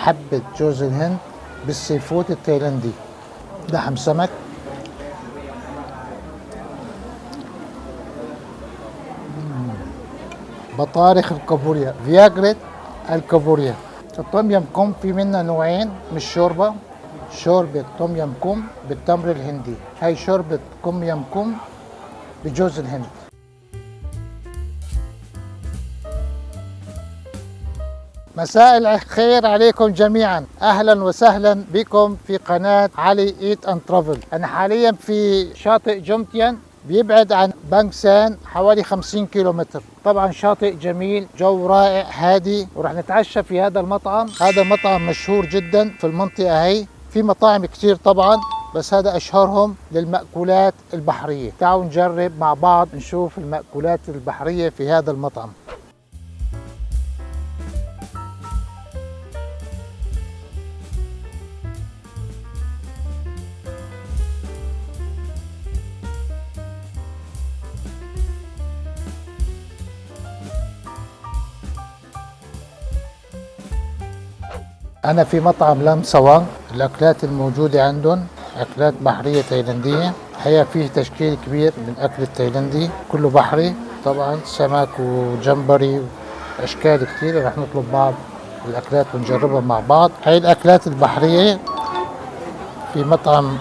حبة جوز الهند بالسي فود التايلاندي، لحم سمك، بطارخ الكابوريا، فياجرة الكابوريا. الطوم يم كوم في منها نوعين من الشوربة، شوربة توم يم كوم بالتمر الهندي، هاي شوربة كوم يم كوم بجوز الهند. مساء الخير عليكم جميعا، اهلا وسهلا بكم في قناة علي ايت اند ترافل. انا حاليا في شاطئ جومتين بيبعد عن بانك سان حوالي 50 كيلومتر. طبعا شاطئ جميل، جو رائع هادي، ورح نتعشى في هذا المطعم. هذا مطعم مشهور جدا في المنطقة هي، في مطاعم كتير طبعا بس هذا اشهرهم للمأكولات البحرية. تعالوا نجرب مع بعض نشوف المأكولات البحرية في هذا المطعم. أنا في مطعم لام سوانغ. الأكلات الموجودة عندهم أكلات بحرية تايلاندية، هي فيه تشكيل كبير من أكل التايلاندي كله بحري، طبعا سمك وجمبري وأشكال كثيرة. رح نطلب بعض الأكلات ونجربها مع بعض. هاي الأكلات البحرية في مطعم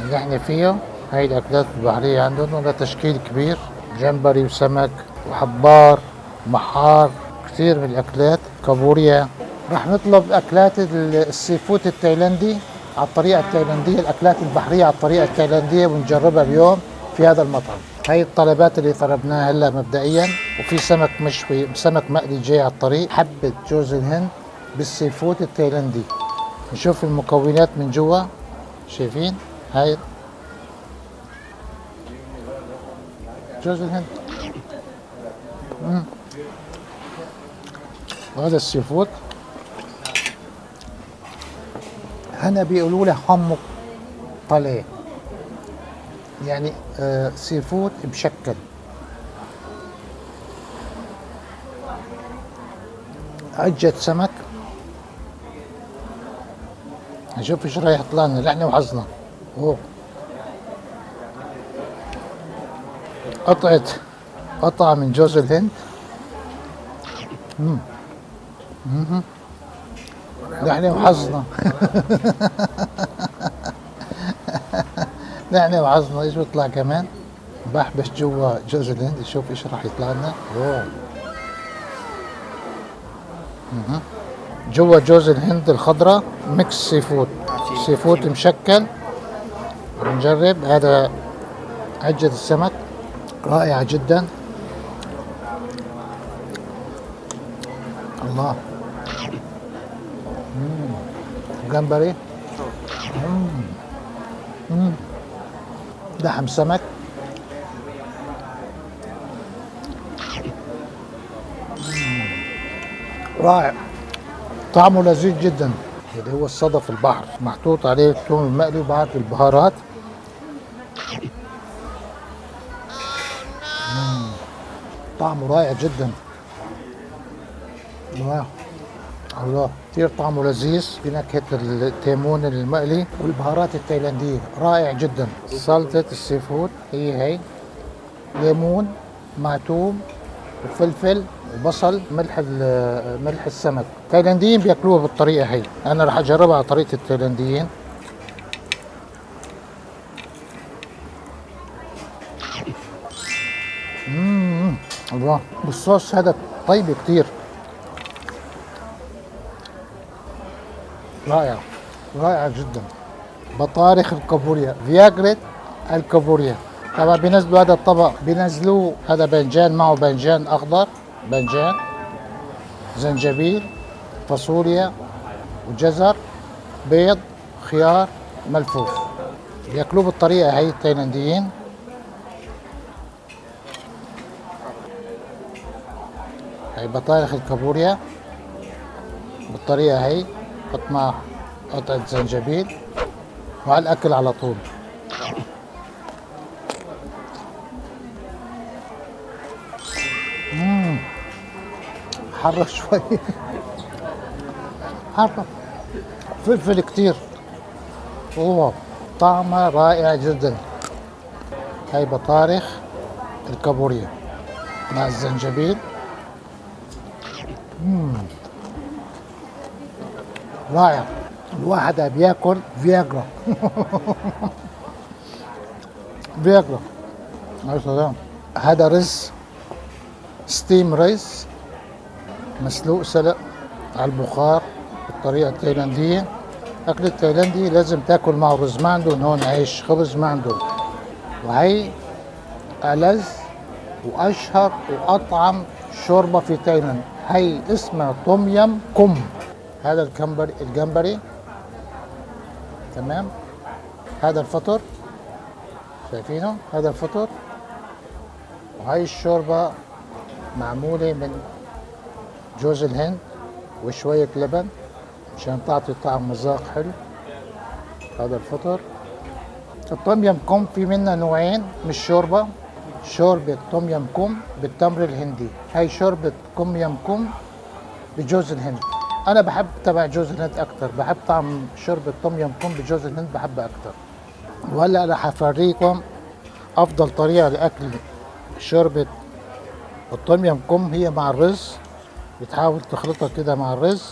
اللي احنا فيه، هاي الأكلات البحرية عندهم ولا تشكيل كبير، جمبري وسمك وحبار ومحار، كثير من الأكلات، كابوريا. رح نطلب اكلات السي فود التايلندي على الطريقه التايلانديه، الاكلات البحريه على الطريقه التايلانديه ونجربها اليوم في هذا المطعم. هاي الطلبات اللي طلبناها هلا مبدئيا، وفي سمك مشوي، سمك مقلي جاي على الطريق، حبه جوز الهند بالسي فود التايلاندي. نشوف المكونات من جوا، شايفين هاي جوز الهند. وهذا السي فود هنا بيقولوا له حمص طلي، يعني سي فود مشكل. عجة سمك، نشوف ايش رايح يطلع لنا نحن وحظنا. اوه، قطعة من جوز الهند. نحن وحظنا. نحن وحظنا. ايش بيطلع كمان؟ بحبش جوا جوز الهند، نشوف ايش راح يطلع لنا. اوه، جوا جوز الهند الخضراء ميكس سي فود، سي فود مشكل. بنجرب هذا عجة السمك رائعة جدا. الله، جمبري، لحم سمك، رائع، طعمه لذيذ جدا. اللي هو الصدف البحر، محطوط عليه الثوم المقلي وبعض البهارات. طعمه رائع جدا. الله الله، كثير طعمه لذيذ بنكهة التيمون المقلي والبهارات التايلاندية، رائع جدا. سلطة السي فود هي ليمون مع توم وفلفل وبصل، ملح السمك. التايلانديين بياكلوها بالطريقة هي، أنا رح أجربها على طريقة التايلانديين. الله، بالصوص هذا طيب كتير، رائع، رائع جدا. بطارخ الكابوريا، فياجرة الكابوريا. طبعا بينزلوا هذا الطبق، بينزلوه هذا باذنجان، معه باذنجان اخضر، باذنجان، زنجبيل، فاصوليا وجزر، بيض، خيار ملفوف. بياكلوه بالطريقه هي التايلانديين. هي بطارخ الكابوريا بالطريقه هي، حط معه قطعه زنجبيل وعلى الاكل على طول. حرة شوي. حرة فلفل كتير. اوه، طعمه رائع جدا. هاي بطارخ الكابوريا مع الزنجبيل. رائع. الواحد بياكل فياجرا. فياجرا. يا سلام. هذا رز ستيم ريس، مسلوق سلق على البخار بالطريقة التايلاندية. أكل التايلاندي لازم تاكل معه رز، ما عندهم هون عيش خبز، ما عندهم. وهي ألذ وأشهر وأطعم شوربة في تايلاند، هي اسمها توم يم كوم. هذا الجمبري تمام. هذا الفطر شايفينه، هذا الفطر. وهي الشوربة معمولة من جوز الهند وشوية لبن مشان تعطي طعم مذاق حلو. هذا الفطر. التوم يم كوم في منها نوعين من الشوربة، شوربة توم يم كوم بالتمر الهندي، هاي شوربة توم يم كوم بجوز الهند. أنا بحب تبع جوز الهند أكتر، بحب طعم شوربة توم يم كوم بجوز الهند، بحبها أكتر. وهلا رح أفريكم أفضل طريقة لأكل شوربة التوم يم كوم. هي مع الرز، بتحاول تخلطها كده مع الرز.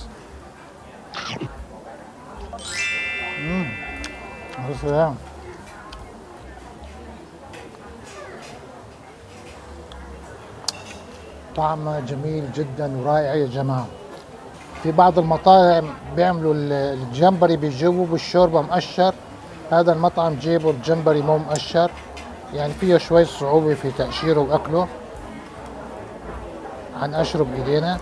يا سلام. طعمه جميل جدا ورائع يا جماعة. في بعض المطاعم بيعملوا الجمبري بيجيبوا بالشوربة مقشر، هذا المطعم جيبوا الجمبري مو مقشر، يعني فيه شوي صعوبة في تقشيره وأكله. هنقشره بإيدينا.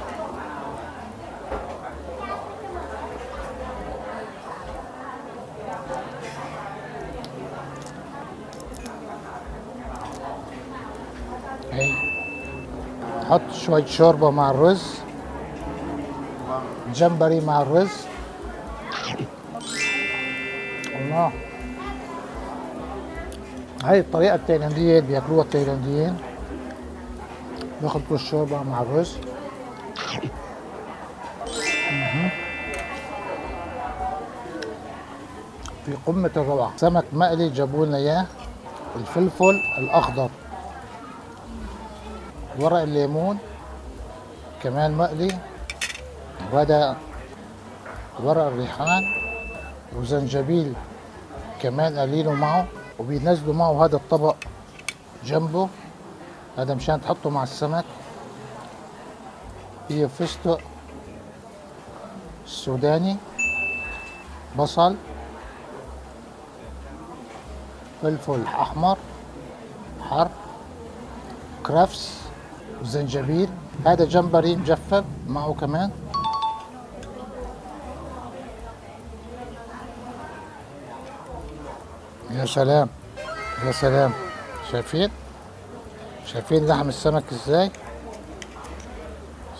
هي حط شوية شوربة مع الرز، جمبري مع الرز. الله. هاي الطريقة التايلاندية اللي بياكلوها التايلانديين، بياخدوا الشوربة مع الرز. في قمة الروعة. سمك مقلي جابوا لنا اياه، الفلفل الأخضر، ورق الليمون كمان مقلي، وهذا ورق الريحان وزنجبيل كمان قليله معه، وبينزلوا معه هذا الطبق جنبه، هذا مشان تحطه مع السمك. فيه فستق السوداني، بصل، فلفل أحمر حر، كرفس وزنجبيل. هذا جمبري مجفف معه كمان. يا سلام يا سلام. شايفين لحم السمك ازاي؟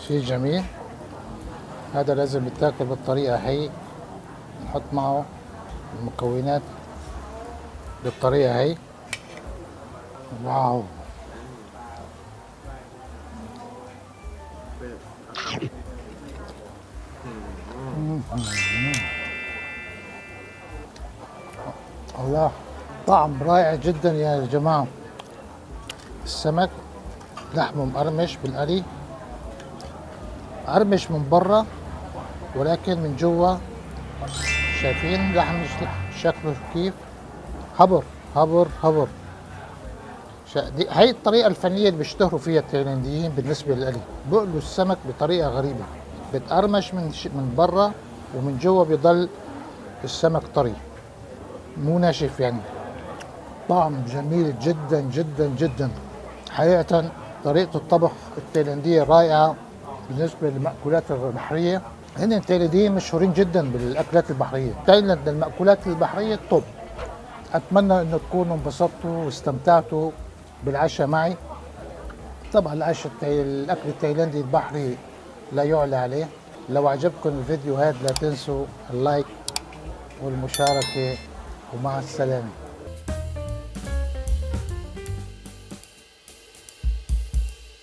شيء جميل. هذا لازم يتاكل بالطريقة هي، نحط معه المكونات بالطريقة هي. واو. الله، طعم رائع جدا يا جماعة. السمك لحمه مقرمش بالقلي، قرمش من برا ولكن من جوا شايفين لحم شكله كيف؟ هبر هبر هبر. هي الطريقة الفنية اللي بيشتهروا فيها التايلانديين بالنسبة للقلي، بقلوا السمك بطريقة غريبة، بتقرمش من برا ومن جوا بيضل السمك طري مو ناشف يعني. طعم جميل جدا جدا جدا. حقيقة طريقة الطبخ التايلاندية رائعة بالنسبة للمأكولات البحرية. هن التايلانديين مشهورين جدا بالأكلات البحرية. تايلاند المأكولات البحرية طب. أتمنى أن تكونوا انبسطتوا واستمتعتوا بالعشاء معي. طبعا الأكل التايلاندي البحري لا يعلى عليه. لو عجبكم الفيديو هذا لا تنسوا اللايك والمشاركة، ومع السلامة.